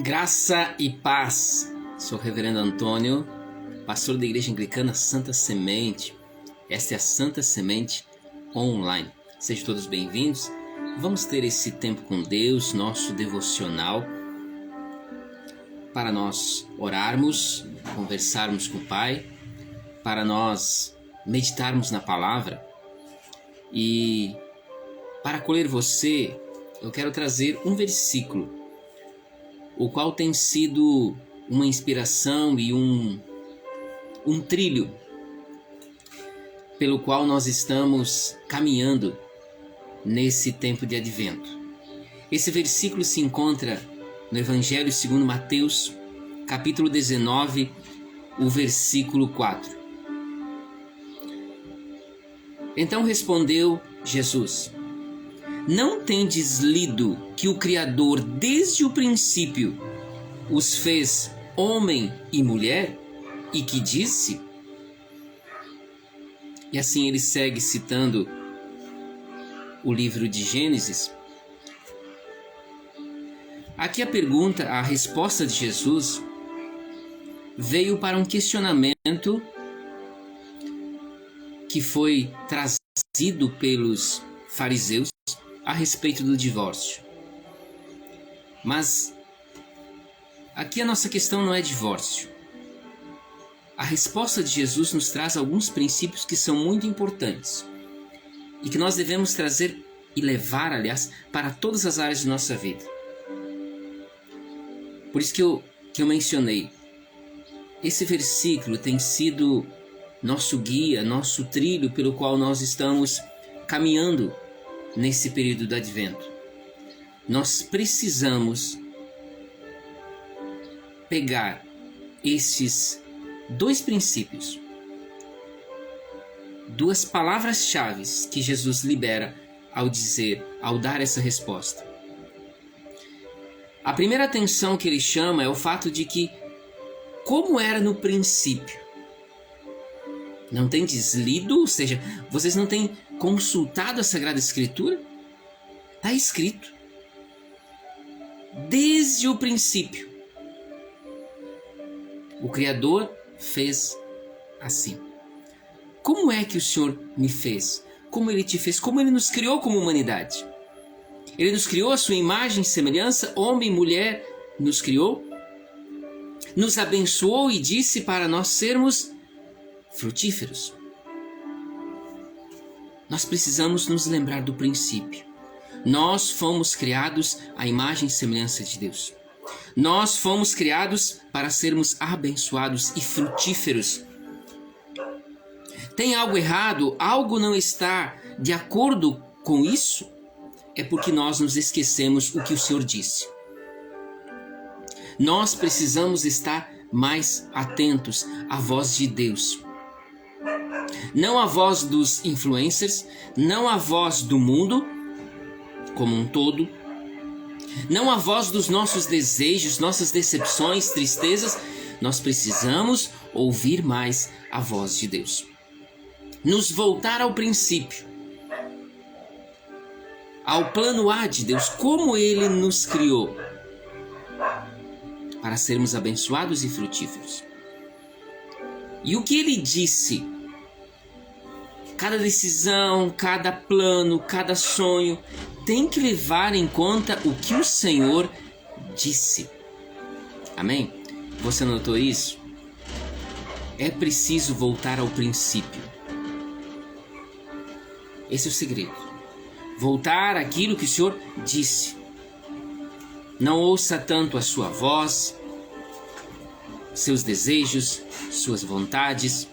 Graça e paz. Sou o Reverendo Antônio, pastor da Igreja Anglicana Santa Semente. Esta é a Santa Semente Online. Sejam todos bem-vindos. Vamos ter esse tempo com Deus, nosso devocional, para nós orarmos, conversarmos com o Pai, para nós meditarmos na Palavra. E para acolher você, eu quero trazer um versículo, o qual tem sido uma inspiração e um trilho pelo qual nós estamos caminhando nesse tempo de advento. Esse versículo se encontra no Evangelho segundo Mateus, capítulo 19, o versículo 4. Então respondeu Jesus: não tendes lido que o Criador desde o princípio os fez homem e mulher, e que disse? E assim ele segue citando o livro de Gênesis. Aqui a resposta de Jesus veio para um questionamento que foi trazido pelos fariseus a respeito do divórcio. Mas aqui a nossa questão não é divórcio. A resposta de Jesus nos traz alguns princípios que são muito importantes e que nós devemos trazer e levar, aliás, para todas as áreas de nossa vida. Por isso que eu mencionei, esse versículo tem sido nosso guia, nosso trilho pelo qual nós estamos caminhando nesse período do Advento. Nós precisamos pegar esses dois princípios, duas palavras-chave que Jesus libera ao dar essa resposta. A primeira atenção que ele chama é o fato de que, como era no princípio, não tem deslido, ou seja, vocês não têm consultado a Sagrada Escritura? Está escrito. Desde o princípio, o Criador fez assim. Como é que o Senhor me fez? Como Ele te fez? Como Ele nos criou como humanidade? Ele nos criou à sua imagem e semelhança, homem e mulher nos criou, nos abençoou e disse para nós sermos frutíferos. Nós precisamos nos lembrar do princípio. Nós fomos criados à imagem e semelhança de Deus. Nós fomos criados para sermos abençoados e frutíferos. Tem algo errado? Algo não está de acordo com isso? É porque nós nos esquecemos o que o Senhor disse. Nós precisamos estar mais atentos à voz de Deus. Não a voz dos influencers, não a voz do mundo como um todo, não a voz dos nossos desejos, nossas decepções, tristezas. Nós precisamos ouvir mais a voz de Deus. Nos voltar ao princípio, ao plano A de Deus, como Ele nos criou para sermos abençoados e frutíferos. E o que Ele disse? Cada decisão, cada plano, cada sonho tem que levar em conta o que o Senhor disse. Amém? Você notou isso? É preciso voltar ao princípio. Esse é o segredo. Voltar àquilo que o Senhor disse. Não ouça tanto a sua voz, seus desejos, suas vontades,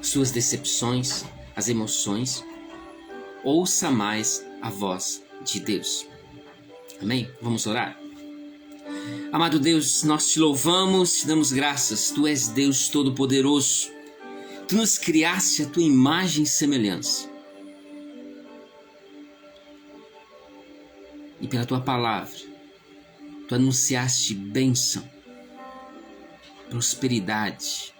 suas decepções, as emoções. Ouça mais a voz de Deus. Amém? Vamos orar? Amado Deus, nós te louvamos, te damos graças. Tu és Deus Todo-Poderoso. Tu nos criaste a tua imagem e semelhança. E pela tua palavra, tu anunciaste bênção, prosperidade,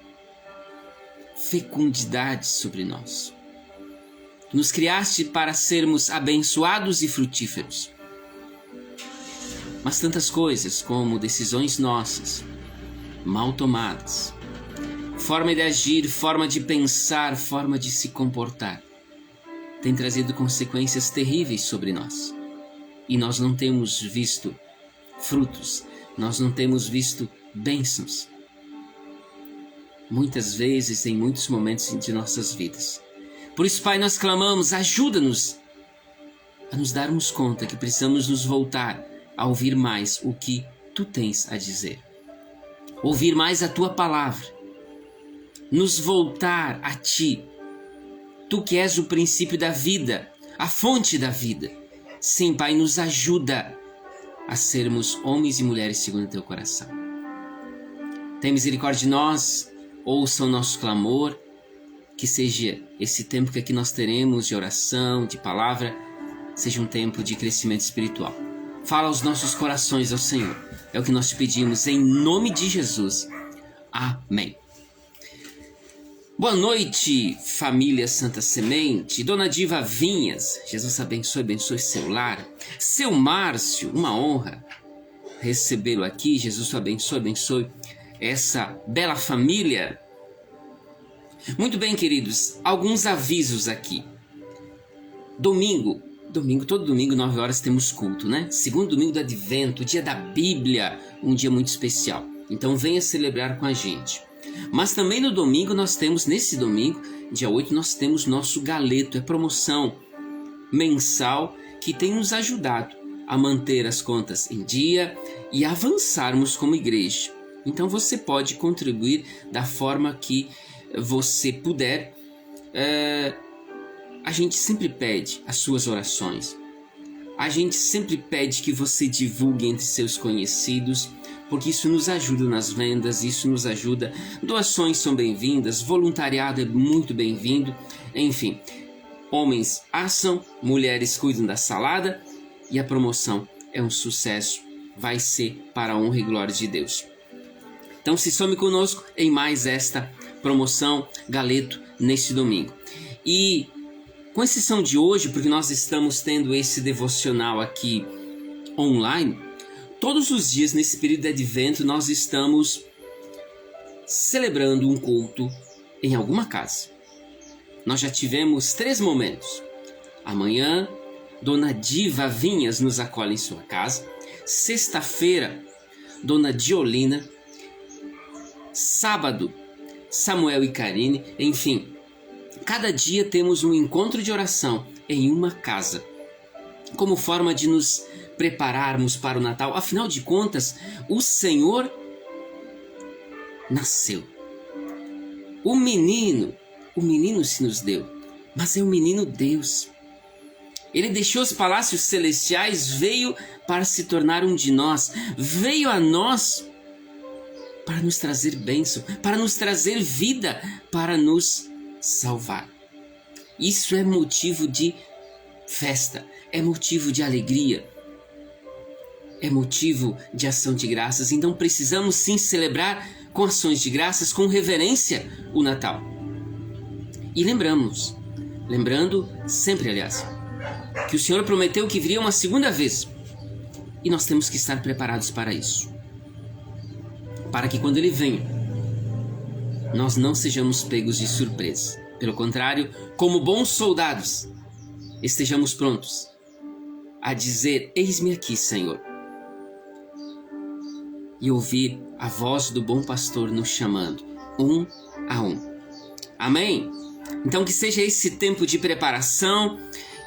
fecundidade sobre nós. Nos criaste para sermos abençoados e frutíferos. mas tantas coisas como decisões nossas, mal tomadas, forma de agir, forma de pensar, forma de se comportar, tem trazido consequências terríveis sobre nós. E nós não temos visto frutos, nós não temos visto bênçãos. Muitas vezes, em muitos momentos de nossas vidas. Por isso, Pai, nós clamamos, ajuda-nos a nos darmos conta que precisamos nos voltar a ouvir mais o que Tu tens a dizer. Ouvir mais a Tua palavra. Nos voltar a Ti. Tu que és o princípio da vida, a fonte da vida. Sim, Pai, nos ajuda a sermos homens e mulheres segundo o Teu coração. Tem misericórdia de nós, ouça o nosso clamor, que seja esse tempo que aqui nós teremos de oração, de palavra, seja um tempo de crescimento espiritual. Fala aos nossos corações ao Senhor. É o que nós te pedimos em nome de Jesus. Amém. Boa noite, família Santa Semente, Dona Diva Vinhas, Jesus abençoe seu lar. Seu Márcio, uma honra recebê-lo aqui, Jesus abençoe essa bela família. Muito bem, queridos, alguns avisos aqui. Domingo, todo domingo, 9 horas, temos culto, né? Segundo domingo do Advento, dia da Bíblia, um dia muito especial. Então venha celebrar com a gente. Mas também no domingo nesse domingo, dia 8, nós temos nosso galeto, é promoção mensal que tem nos ajudado a manter as contas em dia e avançarmos como igreja. Então você pode contribuir da forma que você puder. A gente sempre pede as suas orações. A gente sempre pede que você divulgue entre seus conhecidos, porque isso nos ajuda nas vendas, isso nos ajuda. Doações são bem-vindas, voluntariado é muito bem-vindo. Enfim, homens assam, mulheres cuidam da salada e a promoção é um sucesso. Vai ser para a honra e glória de Deus. Então se some conosco em mais esta promoção Galeto neste domingo. E com exceção de hoje, porque nós estamos tendo esse devocional aqui online, todos os dias nesse período de Advento nós estamos celebrando um culto em alguma casa. Nós já tivemos 3 momentos. Amanhã, Dona Diva Vinhas nos acolhe em sua casa. Sexta-feira, Dona Diolina. Sábado, Samuel e Karine. Enfim, cada dia temos um encontro de oração em uma casa, como forma de nos prepararmos para o Natal. Afinal de contas, o Senhor nasceu. O menino se nos deu, mas é o menino Deus. Ele deixou os palácios celestiais, veio para se tornar um de nós, veio a nós para nos trazer bênção, para nos trazer vida, para nos salvar. Isso é motivo de festa, é motivo de alegria, é motivo de ação de graças. Então precisamos sim celebrar com ações de graças, com reverência, o Natal. E lembrando sempre, aliás, que o Senhor prometeu que viria uma segunda vez. E nós temos que estar preparados para isso. Para que quando Ele venha, nós não sejamos pegos de surpresa. Pelo contrário, como bons soldados, estejamos prontos a dizer: eis-me aqui, Senhor. E ouvir a voz do bom pastor nos chamando, um a um. Amém? Então que seja esse tempo de preparação,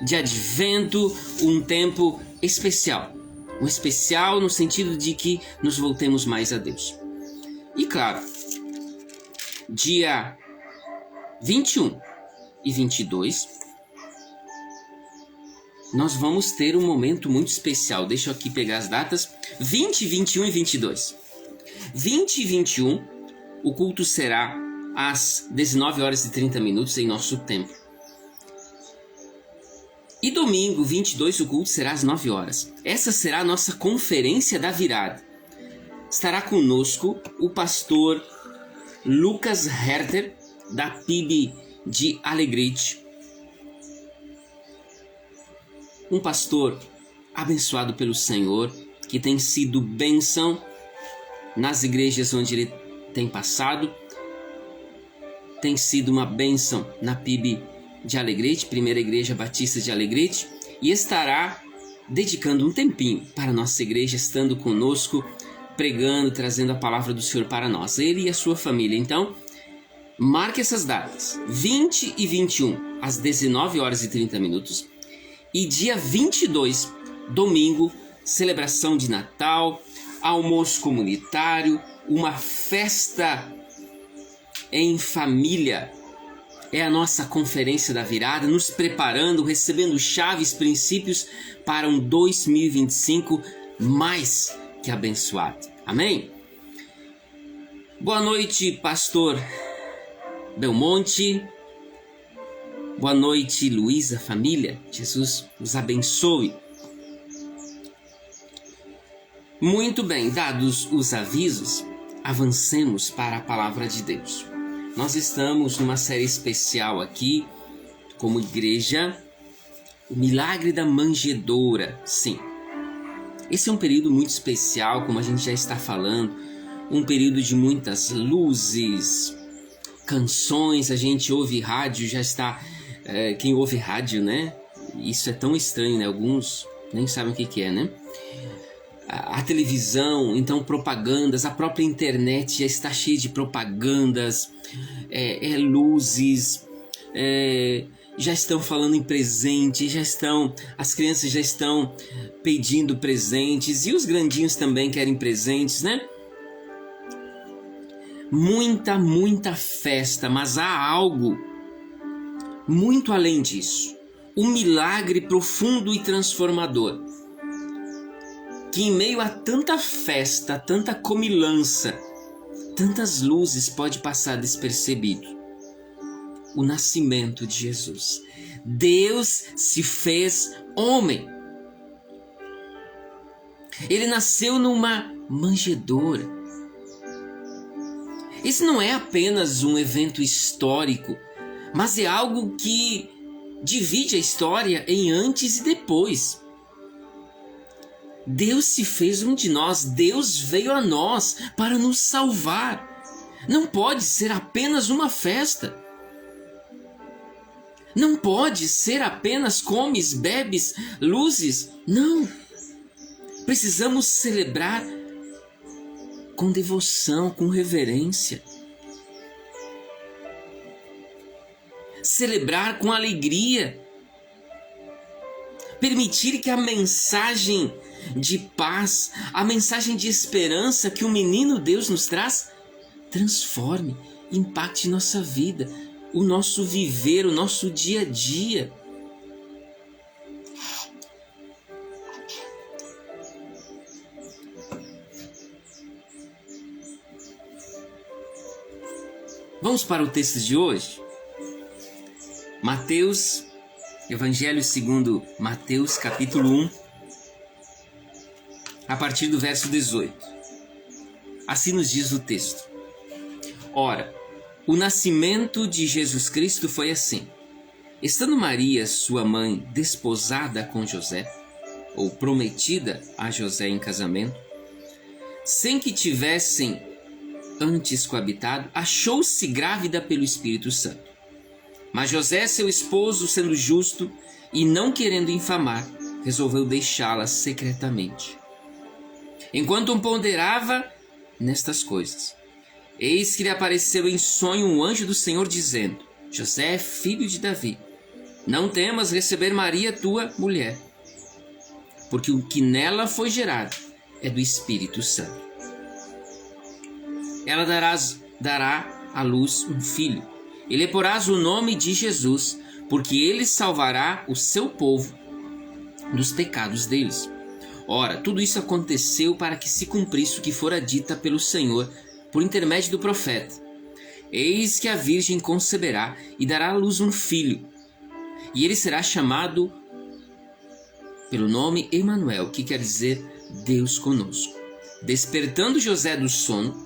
de Advento, um tempo especial. Um especial no sentido de que nos voltemos mais a Deus. E claro, dia 21 e 22, nós vamos ter um momento muito especial. Deixa eu aqui pegar as datas. 20, 21 e 22. 20 e 21, o culto será às 19 horas e 30 minutos em nosso templo. E domingo, 22, o culto será às 9 horas. Essa será a nossa conferência da virada. Estará conosco o pastor Lucas Herter, da PIB de Alegrete. Um pastor abençoado pelo Senhor, que que tem sido bênção nas igrejas onde ele tem passado. Tem sido uma bênção na PIB de Alegrete, Primeira Igreja Batista de Alegrete, e estará dedicando um tempinho para a nossa igreja, estando conosco, pregando, trazendo a palavra do Senhor para nós, ele e a sua família. Então, marque essas datas, 20 e 21, às 19 horas e 30 minutos, e dia 22, domingo, celebração de Natal, almoço comunitário, uma festa em família. É a nossa conferência da virada, nos preparando, recebendo chaves, princípios para um 2025 mais que abençoado. Amém? Boa noite, pastor Belmonte. Boa noite, Luísa, família. Jesus os abençoe. Muito bem, dados os avisos, avancemos para a palavra de Deus. Nós estamos numa série especial aqui, como igreja, o milagre da manjedoura. Sim, esse é um período muito especial, como a gente já está falando, um período de muitas luzes, canções, a gente ouve rádio, já está... quem ouve rádio, né? Isso é tão estranho, né? Alguns nem sabem o que é, né? A televisão, então propagandas, a própria internet já está cheia de propagandas, luzes, já estão falando em presente, as crianças já estão pedindo presentes e os grandinhos também querem presentes, né? Muita festa, mas há algo muito além disso, um milagre profundo e transformador, que em meio a tanta festa, tanta comilança, tantas luzes pode passar despercebido. O nascimento de Jesus. Deus se fez homem. Ele nasceu numa manjedoura. Esse não é apenas um evento histórico, mas é algo que divide a história em antes e depois. Deus se fez um de nós, Deus veio a nós para nos salvar. Não pode ser apenas uma festa. Não pode ser apenas comes, bebes, luzes. Não. Precisamos celebrar com devoção, com reverência. Celebrar com alegria. Permitir que a mensagem de paz, a mensagem de esperança que o menino Deus nos traz, transforme, impacte nossa vida, o nosso viver, o nosso dia a dia. Vamos para o texto de hoje? Mateus, Evangelho segundo Mateus, capítulo 1, a partir do verso 18. Assim nos diz o texto. Ora, o nascimento de Jesus Cristo foi assim. Estando Maria, sua mãe, desposada com José, ou prometida a José em casamento, sem que tivessem antes coabitado, achou-se grávida pelo Espírito Santo. Mas José, seu esposo, sendo justo e não querendo infamar, resolveu deixá-la secretamente. Enquanto ponderava nestas coisas, eis que lhe apareceu em sonho um anjo do Senhor, dizendo: José, filho de Davi, não temas receber Maria, tua mulher, porque o que nela foi gerado é do Espírito Santo. Ela dará à luz um filho, e lhe porás o nome de Jesus, porque ele salvará o seu povo dos pecados deles. Ora, tudo isso aconteceu para que se cumprisse o que fora dita pelo Senhor por intermédio do profeta. Eis que a virgem conceberá e dará à luz um filho, e ele será chamado pelo nome Emanuel, que quer dizer Deus conosco. Despertando José do sono,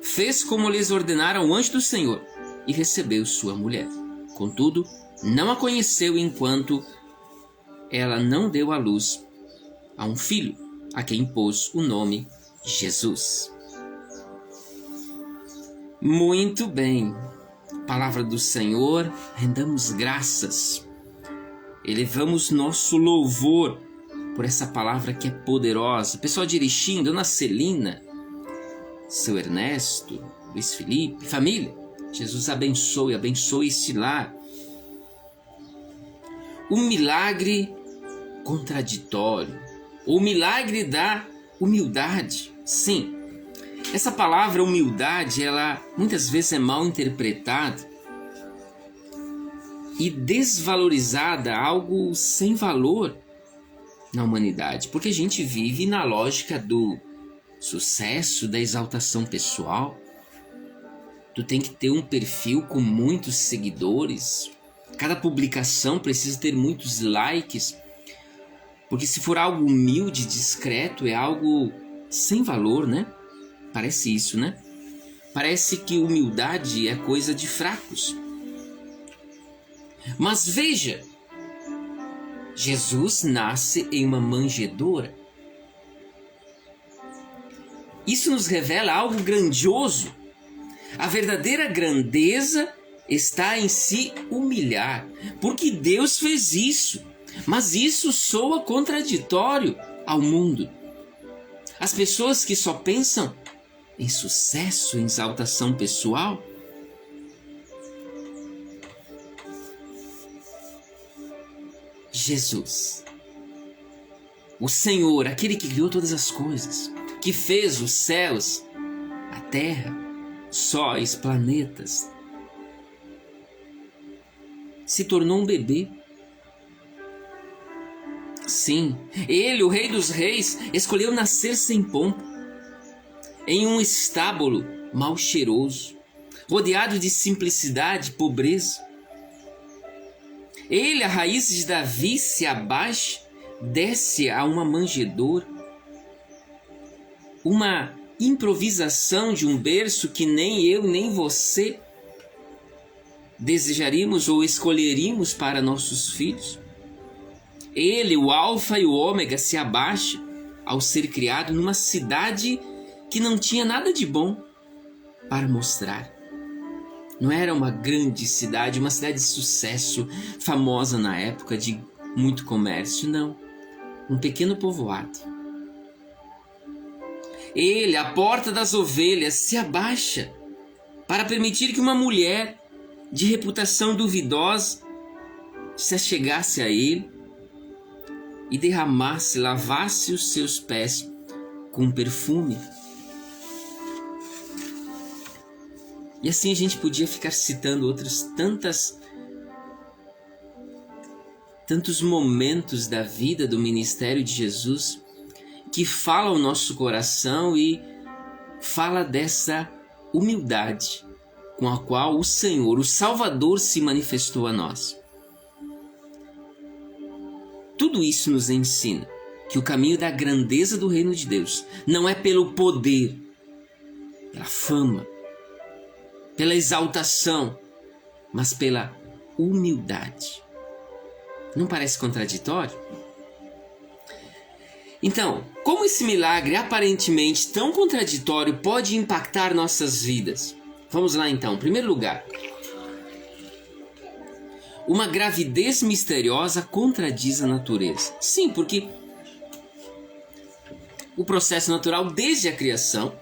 fez como lhes ordenara o anjo do Senhor e recebeu sua mulher. Contudo, não a conheceu enquanto ela não deu à luz a um filho, a quem pôs o nome Jesus. Muito bem, palavra do Senhor, rendamos graças, elevamos nosso louvor por essa palavra que é poderosa. Pessoal de Erechim, Dona Celina, seu Ernesto, Luiz Felipe, família, Jesus abençoe este lar. Um milagre contraditório, o milagre da humildade. Sim, essa palavra humildade, ela muitas vezes é mal interpretada e desvalorizada, algo sem valor na humanidade, porque a gente vive na lógica do sucesso, da exaltação pessoal. Tu tem que ter um perfil com muitos seguidores, cada publicação precisa ter muitos likes, porque se for algo humilde, discreto, é algo sem valor, né? Parece isso, né? Parece que humildade é coisa de fracos. Mas veja, Jesus nasce em uma manjedoura. Isso nos revela algo grandioso. A verdadeira grandeza está em se humilhar, porque Deus fez isso. Mas isso soa contraditório ao mundo. As pessoas que só pensam em sucesso, em exaltação pessoal, Jesus, o Senhor, aquele que criou todas as coisas, que fez os céus, a terra, sóis, planetas, se tornou um bebê. Sim, ele, o Rei dos Reis, escolheu nascer sem pompa, em um estábulo mal cheiroso, rodeado de simplicidade e pobreza. Ele, a raiz de Davi, se abaixa, desce a uma manjedoura, uma improvisação de um berço que nem eu nem você desejaríamos ou escolheríamos para nossos filhos. Ele, o alfa e o ômega, se abaixa ao ser criado numa cidade que não tinha nada de bom para mostrar. Não era uma grande cidade, uma cidade de sucesso, famosa na época, de muito comércio, não. Um pequeno povoado. Ele, a porta das ovelhas, se abaixa para permitir que uma mulher de reputação duvidosa se achegasse a ele e derramasse, lavasse os seus pés com perfume. E assim a gente podia ficar citando outros tantos momentos da vida, do ministério de Jesus, que fala ao nosso coração e fala dessa humildade com a qual o Senhor, o Salvador, se manifestou a nós. Tudo isso nos ensina que o caminho da grandeza do reino de Deus não é pelo poder, pela fama, pela exaltação, mas pela humildade. Não parece contraditório? Então, como esse milagre aparentemente tão contraditório pode impactar nossas vidas? Vamos lá então. Em primeiro lugar, uma gravidez misteriosa contradiz a natureza. Sim, porque o processo natural desde a criação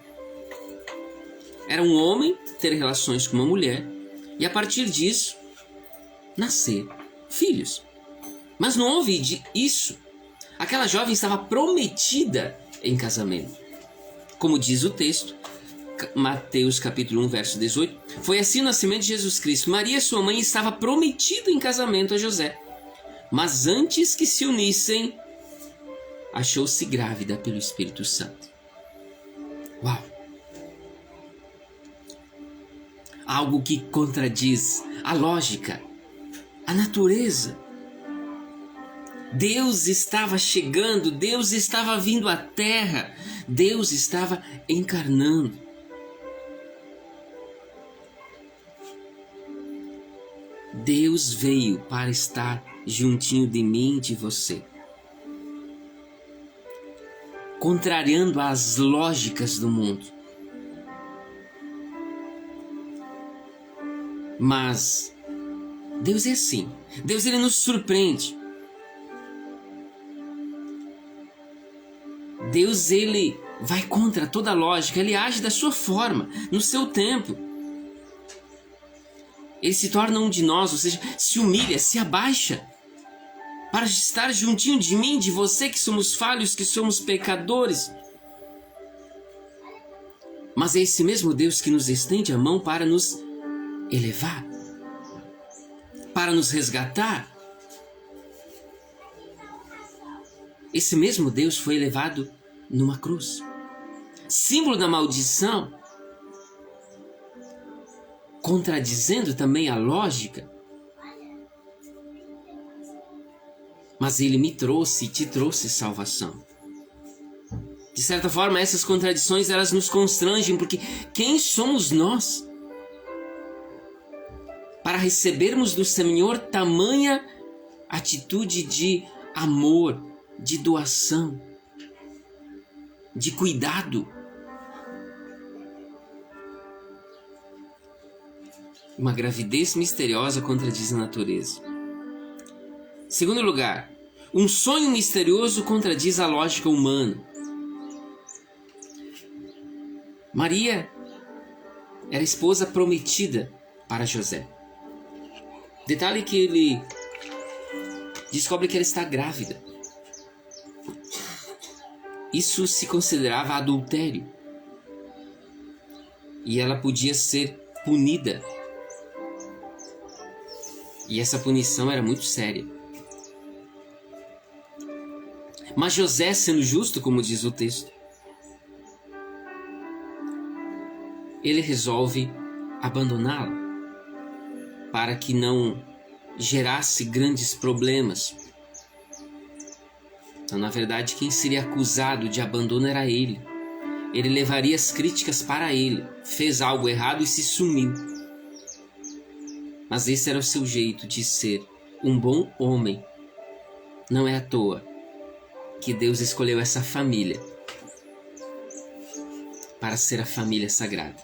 era um homem ter relações com uma mulher e a partir disso nascer filhos. Mas não houve isso. Aquela jovem estava prometida em casamento. Como diz o texto, Mateus capítulo 1, verso 18, foi assim o nascimento de Jesus Cristo. Maria, sua mãe, estava prometida em casamento a José. Mas antes que se unissem, achou-se grávida pelo Espírito Santo. Uau! Algo que contradiz a lógica, a natureza. Deus estava chegando, Deus estava vindo à terra, Deus estava encarnando. Deus veio para estar juntinho de mim e de você. contrariando as lógicas do mundo. Mas Deus é assim. Deus, ele nos surpreende. Deus, ele vai contra toda a lógica. Ele age da sua forma, no seu tempo. Ele se torna um de nós, ou seja, se humilha, se abaixa, para estar juntinho de mim, de você, que somos falhos, que somos pecadores. Mas é esse mesmo Deus que nos estende a mão para nos elevar, para nos resgatar. Esse mesmo Deus foi elevado numa cruz, símbolo da maldição, contradizendo também a lógica. Mas ele me trouxe e te trouxe salvação. De certa forma, essas contradições, elas nos constrangem, porque quem somos nós para recebermos do Senhor tamanha atitude de amor, de doação, de cuidado? Uma gravidez misteriosa contradiz a natureza. Segundo lugar, um sonho misterioso contradiz a lógica humana. Maria era esposa prometida para José. Detalhe que ele descobre que ela está grávida. Isso se considerava adultério. E ela podia ser punida. E essa punição era muito séria. Mas José, sendo justo, como diz o texto, ele resolve abandoná-la para que não gerasse grandes problemas. Então, na verdade, quem seria acusado de abandono era ele. Ele levaria as críticas para ele. Fez algo errado e se sumiu. Mas esse era o seu jeito de ser um bom homem. Não é à toa que Deus escolheu essa família para ser a família sagrada.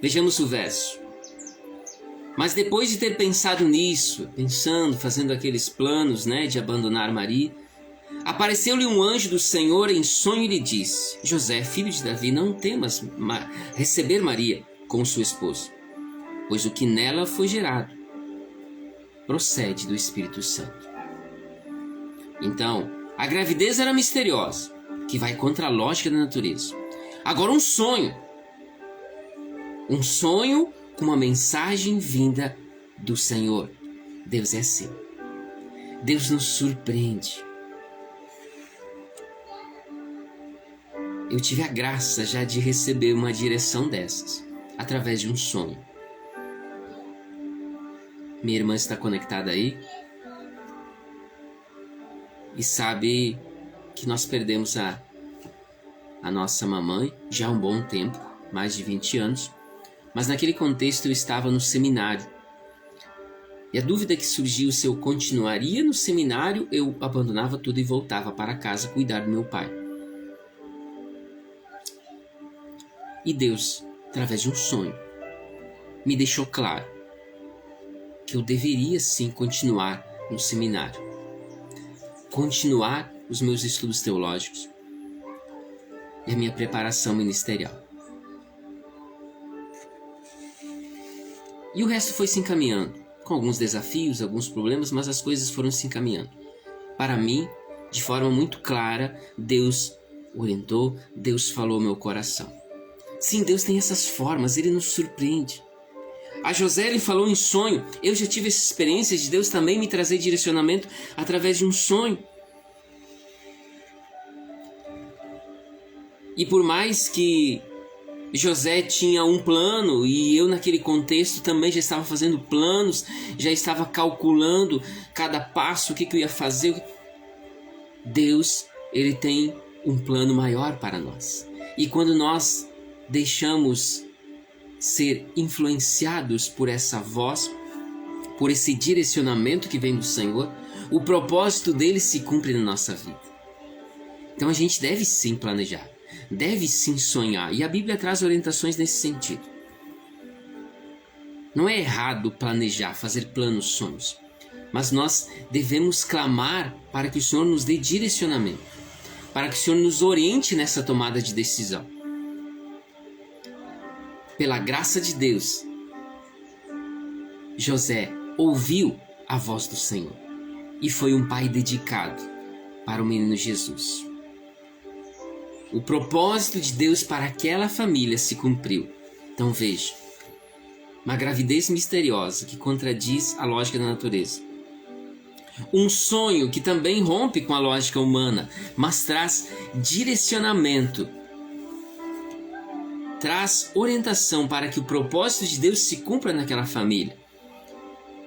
Vejamos o verso. Mas depois de ter pensado nisso, fazendo aqueles planos, de abandonar Maria, apareceu-lhe um anjo do Senhor em sonho e lhe disse: José, filho de Davi, não temas receber Maria como sua esposa, pois o que nela foi gerado procede do Espírito Santo. Então, a gravidez era misteriosa, que vai contra a lógica da natureza. Agora um sonho com uma mensagem vinda do Senhor. Deus é assim. Deus nos surpreende. Eu tive a graça já de receber uma direção dessas, através de um sonho. Minha irmã está conectada aí e sabe que nós perdemos a nossa mamãe já há um bom tempo, mais de 20 anos, mas naquele contexto eu estava no seminário. E a dúvida que surgiu se eu continuaria no seminário, eu abandonava tudo e voltava para casa cuidar do meu pai. E Deus, através de um sonho, me deixou claro que eu deveria sim continuar no seminário, continuar os meus estudos teológicos e a minha preparação ministerial. E o resto foi se encaminhando, com alguns desafios, alguns problemas, mas as coisas foram se encaminhando. Para mim, de forma muito clara, Deus orientou, Deus falou ao meu coração. Sim, Deus tem essas formas, Ele nos surpreende. A José, ele falou em sonho. Eu já tive essa experiência de Deus também me trazer direcionamento através de um sonho. E por mais que José tinha um plano e eu naquele contexto também já estava fazendo planos, já estava calculando cada passo, o que eu ia fazer. Deus, ele tem um plano maior para nós. E quando nós deixamos ser influenciados por essa voz, por esse direcionamento que vem do Senhor, o propósito dele se cumpre na nossa vida. Então a gente deve sim planejar, deve sim sonhar, e a Bíblia traz orientações nesse sentido. Não é errado planejar, fazer planos, sonhos, mas nós devemos clamar para que o Senhor nos dê direcionamento, para que o Senhor nos oriente nessa tomada de decisão. Pela graça de Deus, José ouviu a voz do Senhor e foi um pai dedicado para o menino Jesus. O propósito de Deus para aquela família se cumpriu. Então veja, uma gravidez misteriosa que contradiz a lógica da natureza. Um sonho que também rompe com a lógica humana, mas traz direcionamento, traz orientação para que o propósito de Deus se cumpra naquela família.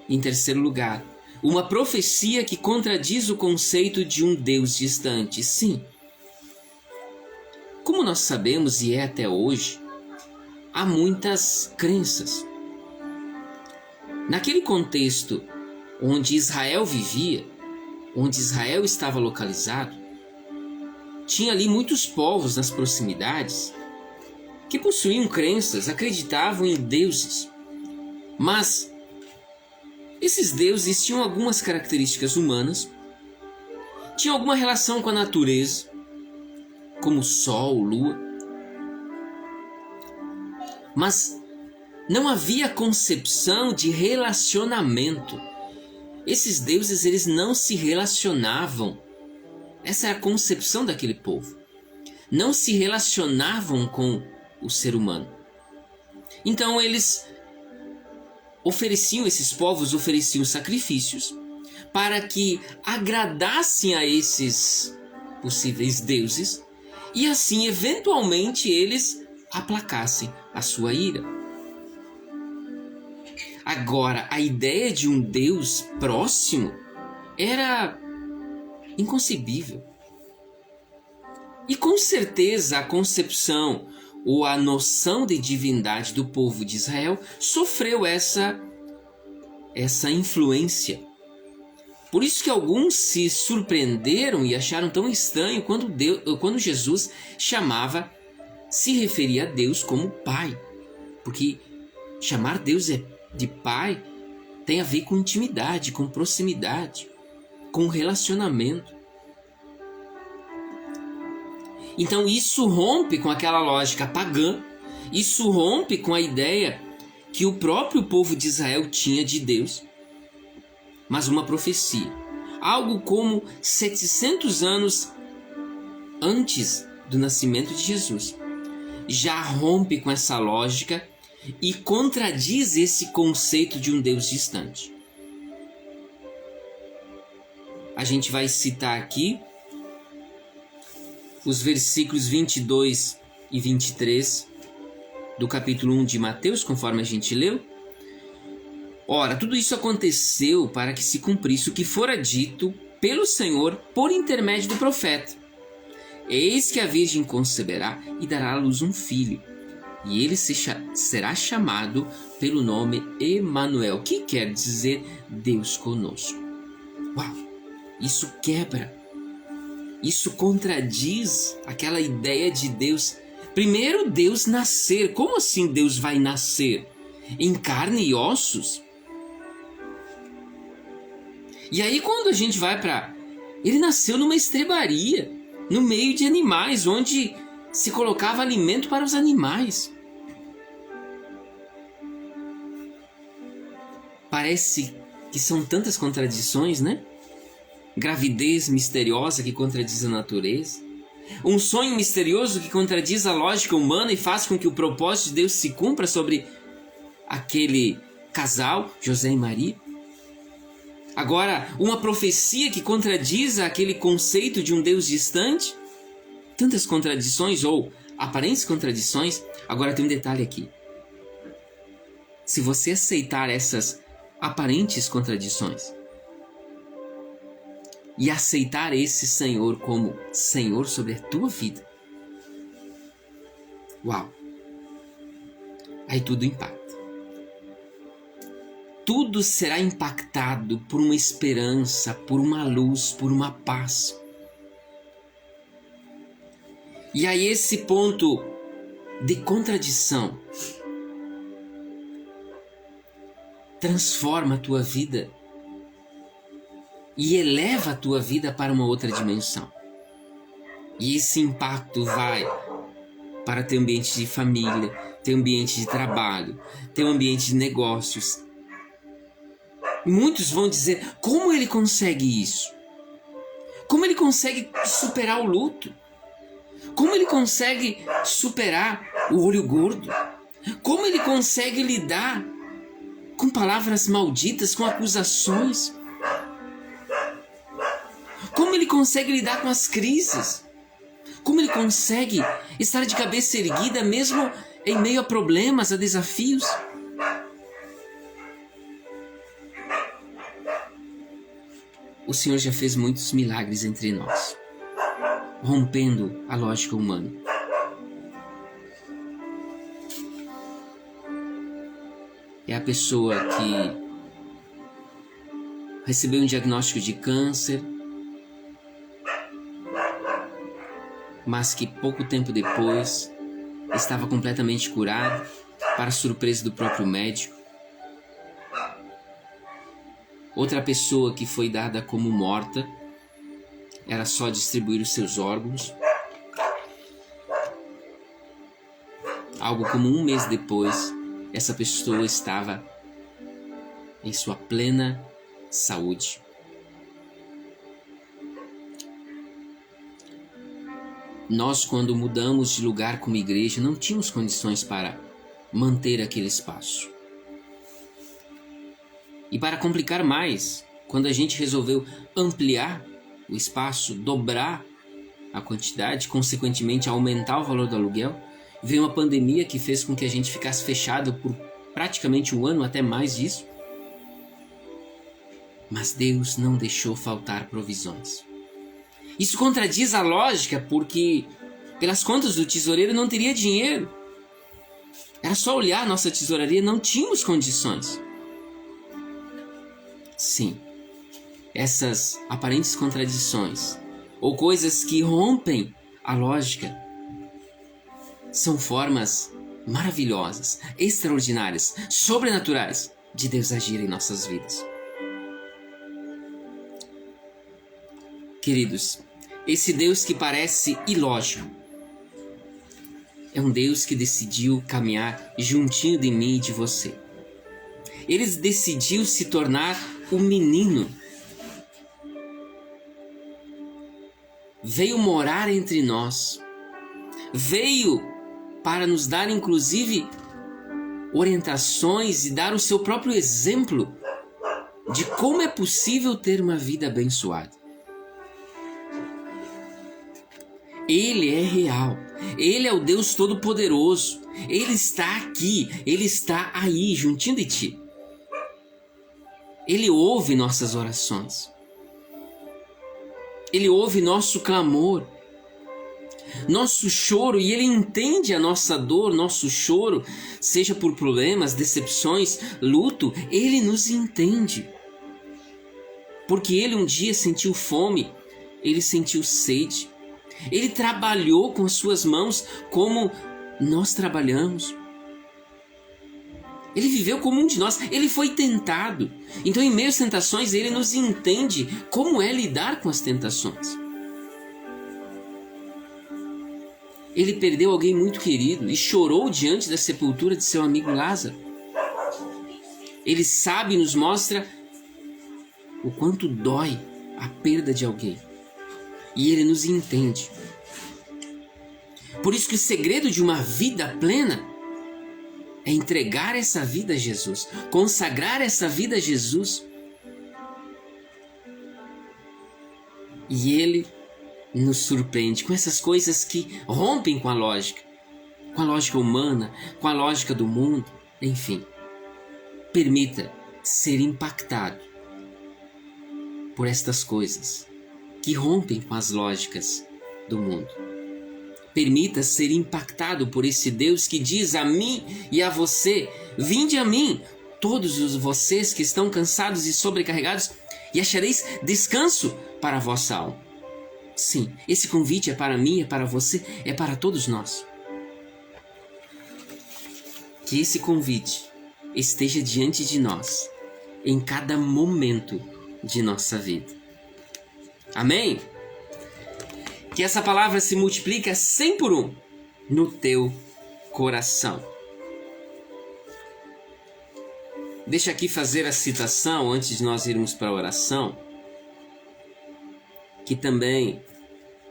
Em terceiro lugar, uma profecia que contradiz o conceito de um Deus distante. Sim, como nós sabemos e é até hoje, há muitas crenças. Naquele contexto onde Israel vivia, onde Israel estava localizado, tinha ali muitos povos nas proximidades que possuíam crenças, acreditavam em deuses. Mas esses deuses tinham algumas características humanas, tinham alguma relação com a natureza, como sol, lua, mas não havia concepção de relacionamento. Esses deuses, eles não se relacionavam. Essa é a concepção daquele povo. Não se relacionavam com o ser humano. Então eles esses povos ofereciam sacrifícios para que agradassem a esses possíveis deuses e assim, eventualmente, eles aplacassem a sua ira. Agora, a ideia de um Deus próximo era inconcebível. E com certeza a concepção ou a noção de divindade do povo de Israel sofreu essa influência. Por isso que alguns se surpreenderam e acharam tão estranho quando Jesus se referia a Deus como Pai. Porque chamar Deus de Pai tem a ver com intimidade, com proximidade, com relacionamento. Então isso rompe com aquela lógica pagã, isso rompe com a ideia que o próprio povo de Israel tinha de Deus. Mas uma profecia, algo como 700 anos antes do nascimento de Jesus, já rompe com essa lógica e contradiz esse conceito de um Deus distante. A gente vai citar aqui os versículos 22 e 23 do capítulo 1 de Mateus, conforme a gente leu. Ora, tudo isso aconteceu para que se cumprisse o que fora dito pelo Senhor por intermédio do profeta. Eis que a virgem conceberá e dará à luz um filho, e ele será chamado pelo nome Emanuel, que quer dizer Deus conosco. Uau! Isso quebra, isso contradiz aquela ideia de Deus. Primeiro, Deus nascer. Como assim Deus vai nascer? Em carne e ossos? E aí quando a gente vai para... Ele nasceu numa estrebaria, no meio de animais, onde se colocava alimento para os animais. Parece que são tantas contradições, né? Gravidez misteriosa que contradiz a natureza. Um sonho misterioso que contradiz a lógica humana e faz com que o propósito de Deus se cumpra sobre aquele casal, José e Maria. Agora, uma profecia que contradiz aquele conceito de um Deus distante. Tantas contradições ou aparentes contradições. Agora tem um detalhe aqui. Se você aceitar essas aparentes contradições e aceitar esse Senhor como Senhor sobre a tua vida, uau! Aí tudo impacta. Tudo será impactado por uma esperança, por uma luz, por uma paz. E aí esse ponto de contradição transforma a tua vida e eleva a tua vida para uma outra dimensão. E esse impacto vai para teu ambiente de família, teu ambiente de trabalho, teu ambiente de negócios. Muitos vão dizer, como ele consegue isso? Como ele consegue superar o luto? Como ele consegue superar o olho gordo? Como ele consegue lidar com palavras malditas, com acusações? Como ele consegue lidar com as crises? Como ele consegue estar de cabeça erguida mesmo em meio a problemas, a desafios? O Senhor já fez muitos milagres entre nós, rompendo a lógica humana. É a pessoa que recebeu um diagnóstico de câncer, mas que pouco tempo depois estava completamente curado, para surpresa do próprio médico. Outra pessoa que foi dada como morta, era só distribuir os seus órgãos. Algo como um mês depois, essa pessoa estava em sua plena saúde. Nós, quando mudamos de lugar como igreja, não tínhamos condições para manter aquele espaço. E para complicar mais, quando a gente resolveu ampliar o espaço, dobrar a quantidade, consequentemente aumentar o valor do aluguel, veio uma pandemia que fez com que a gente ficasse fechado por praticamente um ano, até mais disso. Mas Deus não deixou faltar provisões. Isso contradiz a lógica, porque pelas contas do tesoureiro não teria dinheiro. Era só olhar a nossa tesouraria, não tínhamos condições. Sim, essas aparentes contradições, ou coisas que rompem a lógica, são formas maravilhosas, extraordinárias, sobrenaturais de Deus agir em nossas vidas. Queridos, esse Deus que parece ilógico é um Deus que decidiu caminhar juntinho de mim e de você. Ele decidiu se tornar um menino. Veio morar entre nós. Veio para nos dar, inclusive, orientações e dar o seu próprio exemplo de como é possível ter uma vida abençoada. Ele é real. Ele é o Deus Todo-Poderoso. Ele está aqui. Ele está aí, juntinho de ti. Ele ouve nossas orações. Ele ouve nosso clamor, nosso choro, e Ele entende a nossa dor, nosso choro, seja por problemas, decepções, luto. Ele nos entende. Porque Ele um dia sentiu fome, Ele sentiu sede. Ele trabalhou com as suas mãos como nós trabalhamos. Ele viveu como um de nós. Ele foi tentado. Então, em meio às tentações, Ele nos entende como é lidar com as tentações. Ele perdeu alguém muito querido e chorou diante da sepultura de seu amigo Lázaro. Ele sabe e nos mostra o quanto dói a perda de alguém. E Ele nos entende. Por isso que o segredo de uma vida plena é entregar essa vida a Jesus, consagrar essa vida a Jesus. E Ele nos surpreende com essas coisas que rompem com a lógica humana, com a lógica do mundo, enfim. Permita ser impactado por estas coisas que rompem com as lógicas do mundo. Permita ser impactado por esse Deus que diz a mim e a você: vinde a mim, todos vocês que estão cansados e sobrecarregados, e achareis descanso para a vossa alma. Sim, esse convite é para mim, é para você, é para todos nós. Que esse convite esteja diante de nós em cada momento de nossa vida. Amém? Que essa palavra se multiplique 100 por 1 no teu coração. Deixa aqui fazer a citação antes de nós irmos para a oração, que também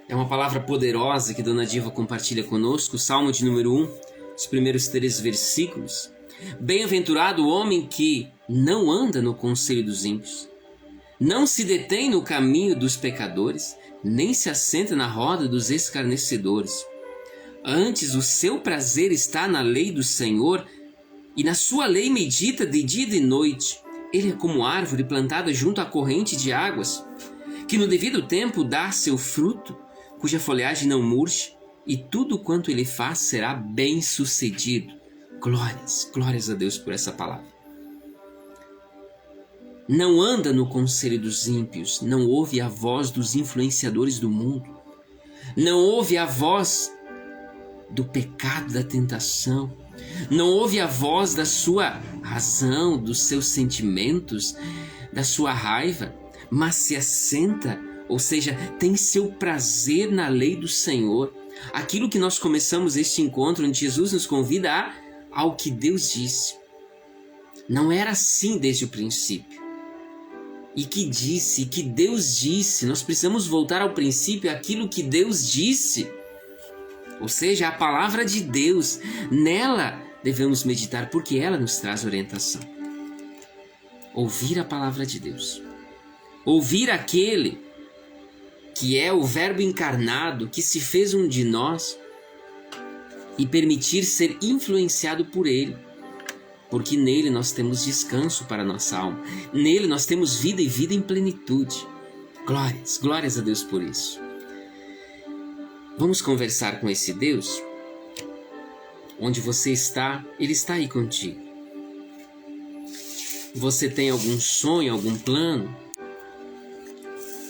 é uma palavra poderosa que Dona Diva compartilha conosco, Salmo de número 1, os primeiros 3 versículos. Bem-aventurado o homem que não anda no conselho dos ímpios, não se detém no caminho dos pecadores, nem se assenta na roda dos escarnecedores. Antes o seu prazer está na lei do Senhor, e na sua lei medita de dia e de noite. Ele é como árvore plantada junto à corrente de águas, que no devido tempo dá seu fruto, cuja folhagem não murcha, e tudo quanto ele faz será bem sucedido. Glórias, glórias a Deus por essa palavra. Não anda no conselho dos ímpios, não ouve a voz dos influenciadores do mundo, não ouve a voz do pecado, da tentação, não ouve a voz da sua razão, dos seus sentimentos, da sua raiva, mas se assenta, ou seja, tem seu prazer na lei do Senhor. Aquilo que nós começamos este encontro, onde Jesus nos convida ao que Deus disse. Não era assim desde o princípio. E que Deus disse, nós precisamos voltar ao princípio, aquilo que Deus disse. Ou seja, a palavra de Deus, nela devemos meditar, porque ela nos traz orientação. Ouvir a palavra de Deus. Ouvir aquele que é o Verbo encarnado, que se fez um de nós, e permitir ser influenciado por Ele. Porque nele nós temos descanso para a nossa alma. Nele nós temos vida e vida em plenitude. Glórias, glórias a Deus por isso. Vamos conversar com esse Deus? Onde você está, Ele está aí contigo. Você tem algum sonho, algum plano?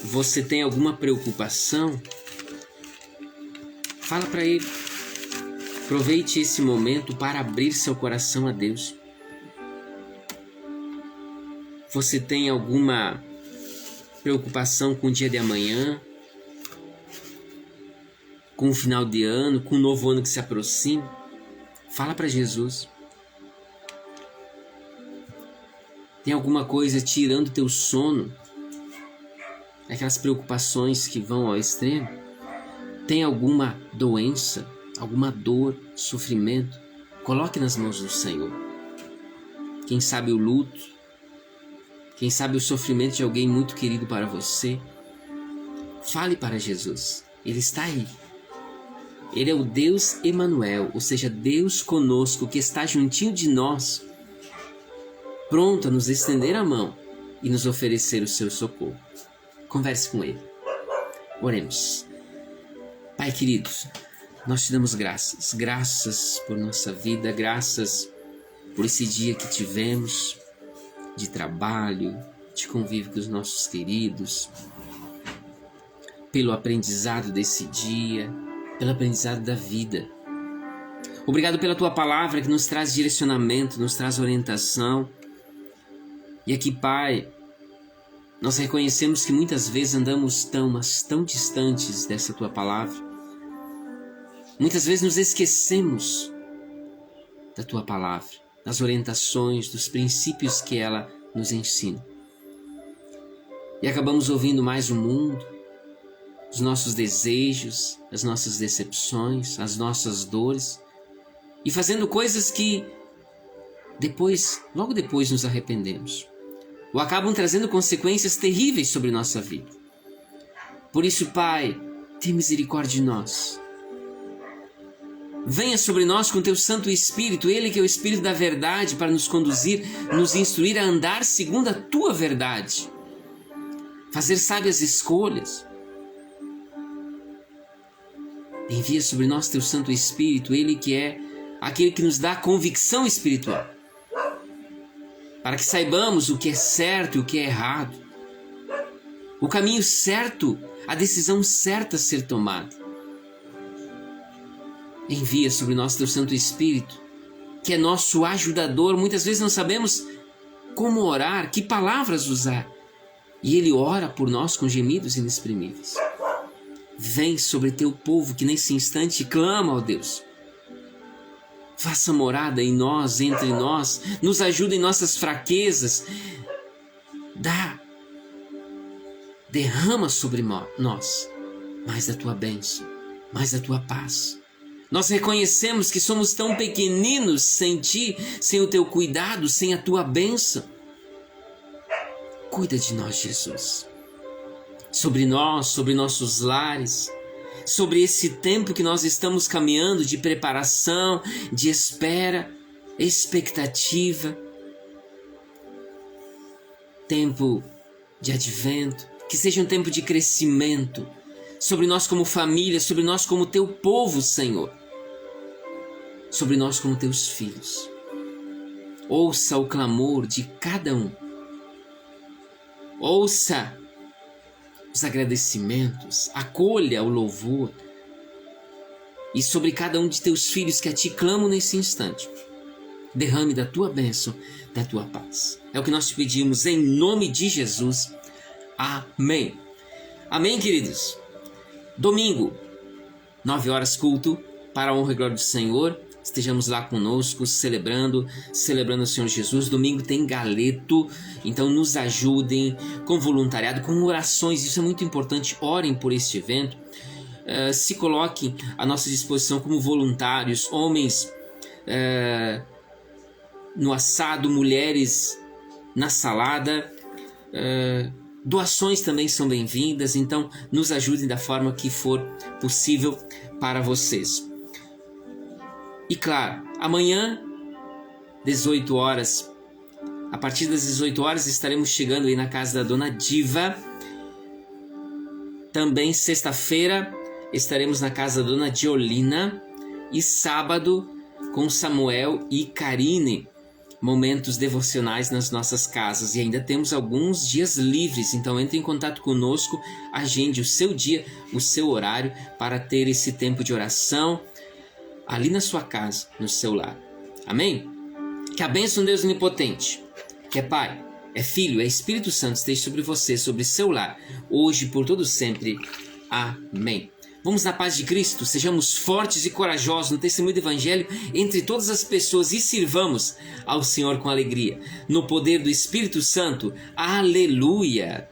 Você tem alguma preocupação? Fala para Ele. Aproveite esse momento para abrir seu coração a Deus. Você tem alguma preocupação com o dia de amanhã? Com o final de ano, com o novo ano que se aproxima? Fala para Jesus. Tem alguma coisa tirando teu sono? Aquelas preocupações que vão ao extremo? Tem alguma doença, alguma dor, sofrimento? Coloque nas mãos do Senhor. Quem sabe o luto, quem sabe o sofrimento de alguém muito querido para você? Fale para Jesus. Ele está aí. Ele é o Deus Emanuel, ou seja, Deus conosco, que está juntinho de nós, pronto a nos estender a mão e nos oferecer o seu socorro. Converse com Ele. Oremos. Pai querido, nós te damos graças. Graças por nossa vida, graças por esse dia que tivemos de trabalho, de convívio com os nossos queridos, pelo aprendizado desse dia, pelo aprendizado da vida. Obrigado pela Tua palavra que nos traz direcionamento, nos traz orientação. E aqui, Pai, nós reconhecemos que muitas vezes andamos tão distantes dessa Tua palavra. Muitas vezes nos esquecemos da Tua palavra, das orientações, dos princípios que ela nos ensina. E acabamos ouvindo mais o mundo, os nossos desejos, as nossas decepções, as nossas dores, e fazendo coisas que logo depois nos arrependemos, ou acabam trazendo consequências terríveis sobre nossa vida. Por isso, Pai, tenha misericórdia de nós. Venha sobre nós com Teu Santo Espírito, Ele que é o Espírito da verdade, para nos conduzir, nos instruir a andar segundo a Tua verdade, fazer sábias escolhas. Envia sobre nós Teu Santo Espírito, Ele que é aquele que nos dá convicção espiritual, para que saibamos o que é certo e o que é errado. o caminho certo, a decisão certa a ser tomada. Envia sobre nós teu Santo Espírito, que é nosso ajudador. Muitas vezes não sabemos como orar, que palavras usar, e Ele ora por nós com gemidos inexprimíveis. Vem sobre teu povo que nesse instante clama, ó Deus. Faça morada em nós, entre nós, nos ajuda em nossas fraquezas. Derrama sobre nós mais da tua bênção, mais da tua paz. Nós reconhecemos que somos tão pequeninos sem ti, sem o teu cuidado, sem a tua bênção. Cuida de nós, Jesus. Sobre nós, sobre nossos lares, sobre esse tempo que nós estamos caminhando de preparação, de espera, expectativa. Tempo de advento, que seja um tempo de crescimento, sobre nós como família, sobre nós como teu povo, Senhor, sobre nós como teus filhos. Ouça o clamor de cada um, ouça os agradecimentos, acolha o louvor, e sobre cada um de teus filhos que a ti clamam nesse instante, derrame da tua bênção, da tua paz. É o que nós te pedimos em nome de Jesus. Amém. Amém, queridos. Domingo, 9 horas, culto para a honra e glória do Senhor. Estejamos lá conosco, celebrando o Senhor Jesus. Domingo tem galeto, então nos ajudem com voluntariado, com orações. Isso é muito importante. Orem por este evento. Se coloquem à nossa disposição como voluntários, homens no assado, mulheres na salada. Doações também são bem-vindas, então nos ajudem da forma que for possível para vocês. E claro, amanhã, 18 horas, a partir das 18 horas estaremos chegando aí na casa da Dona Diva. Também sexta-feira estaremos na casa da Dona Diolina. E sábado com Samuel e Karine. Momentos devocionais nas nossas casas, e ainda temos alguns dias livres, então entre em contato conosco, agende o seu dia, o seu horário para ter esse tempo de oração ali na sua casa, no seu lar. Amém? Que a bênção de Deus onipotente, que é Pai, é Filho, é Espírito Santo, esteja sobre você, sobre seu lar, hoje e por todo sempre. Amém. Vamos na paz de Cristo, sejamos fortes e corajosos no testemunho do Evangelho entre todas as pessoas e sirvamos ao Senhor com alegria. No poder do Espírito Santo. Aleluia!